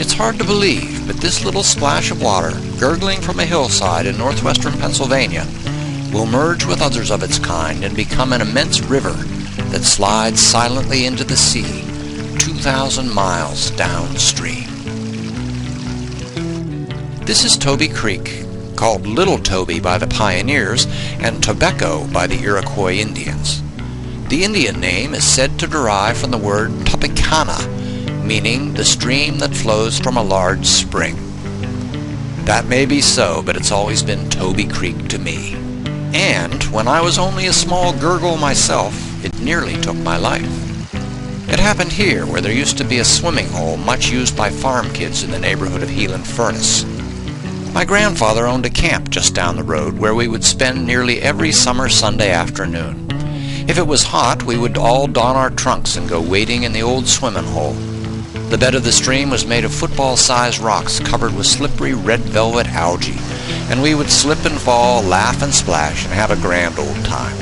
It's hard to believe, but this little splash of water, gurgling from a hillside in northwestern Pennsylvania, will merge with others of its kind and become an immense river that slides silently into the sea 2,000 miles downstream. This is Toby Creek, called Little Toby by the pioneers and Tobeco by the Iroquois Indians. The Indian name is said to derive from the word Topicana, meaning the stream that flows from a large spring. That may be so, but it's always been Toby Creek to me. And when I was only a small gurgle myself, it nearly took my life. It happened here, where there used to be a swimming hole much used by farm kids in the neighborhood of Heelan Furnace. My grandfather owned a camp just down the road where we would spend nearly every summer Sunday afternoon. If it was hot, we would all don our trunks and go wading in the old swimming hole. The bed of the stream was made of football-sized rocks covered with slippery red velvet algae, and we would slip and fall, laugh and splash, and have a grand old time.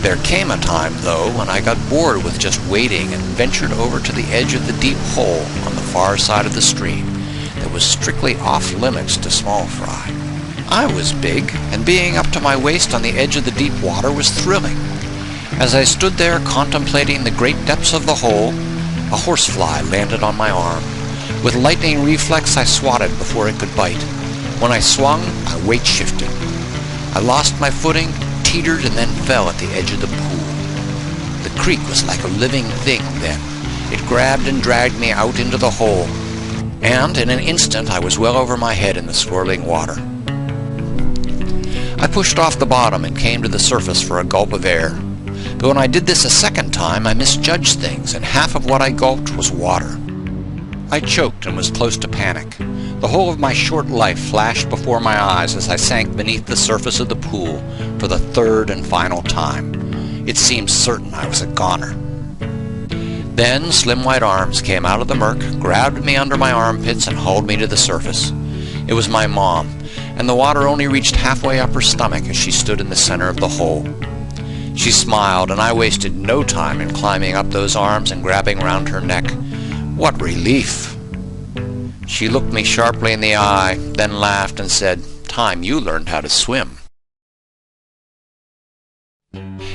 There came a time, though, when I got bored with just wading and ventured over to the edge of the deep hole on the far side of the stream that was strictly off-limits to small fry. I was big, and being up to my waist on the edge of the deep water was thrilling. As I stood there contemplating the great depths of the hole, a horsefly landed on my arm. With lightning reflex, I swatted before it could bite. When I swung, my weight shifted. I lost my footing, teetered, and then fell at the edge of the pool. The creek was like a living thing then. It grabbed and dragged me out into the hole, and in an instant I was well over my head in the swirling water. I pushed off the bottom and came to the surface for a gulp of air. But when I did this a second time, I misjudged things, and half of what I gulped was water. I choked and was close to panic. The whole of my short life flashed before my eyes as I sank beneath the surface of the pool for the third and final time. It seemed certain I was a goner. Then slim white arms came out of the murk, grabbed me under my armpits, and hauled me to the surface. It was my mom, and the water only reached halfway up her stomach as she stood in the center of the hole. She smiled, and I wasted no time in climbing up those arms and grabbing round her neck. What relief! She looked me sharply in the eye, then laughed and said, "Time you learned how to swim."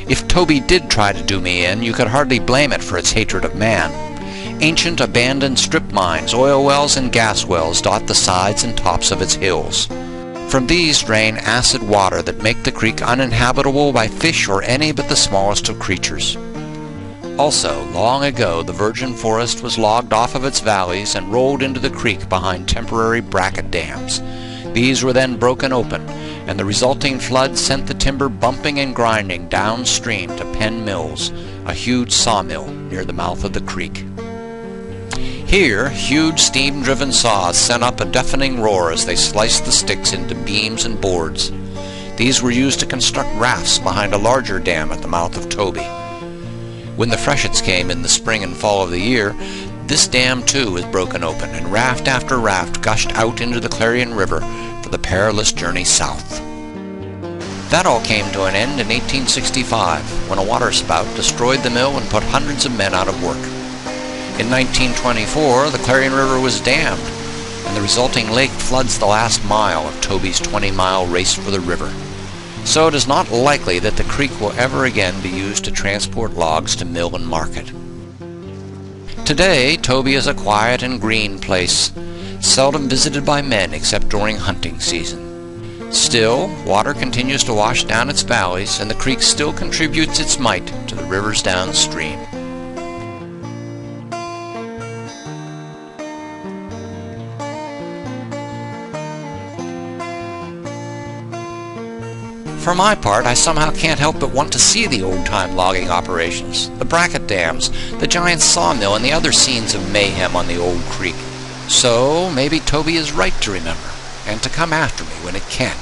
If Toby did try to do me in, you could hardly blame it for its hatred of man. Ancient abandoned strip mines, oil wells, and gas wells dot the sides and tops of its hills. From these drain acid water that make the creek uninhabitable by fish or any but the smallest of creatures. Also, long ago, the virgin forest was logged off of its valleys and rolled into the creek behind temporary bracket dams. These were then broken open, and the resulting flood sent the timber bumping and grinding downstream to Penn Mills, a huge sawmill near the mouth of the creek. Here, huge steam-driven saws sent up a deafening roar as they sliced the sticks into beams and boards. These were used to construct rafts behind a larger dam at the mouth of Toby. When the freshets came in the spring and fall of the year, this dam too was broken open, and raft after raft gushed out into the Clarion River for the perilous journey south. That all came to an end in 1865, when a waterspout destroyed the mill and put hundreds of men out of work. In 1924, the Clarion River was dammed, and the resulting lake floods the last mile of Toby's 20-mile race for the river. So it is not likely that the creek will ever again be used to transport logs to mill and market. Today, Toby is a quiet and green place, seldom visited by men except during hunting season. Still, water continues to wash down its valleys, and the creek still contributes its mite to the rivers downstream. For my part, I somehow can't help but want to see the old-time logging operations, the bracket dams, the giant sawmill, and the other scenes of mayhem on the old creek. So maybe Toby is right to remember, and to come after me when it can.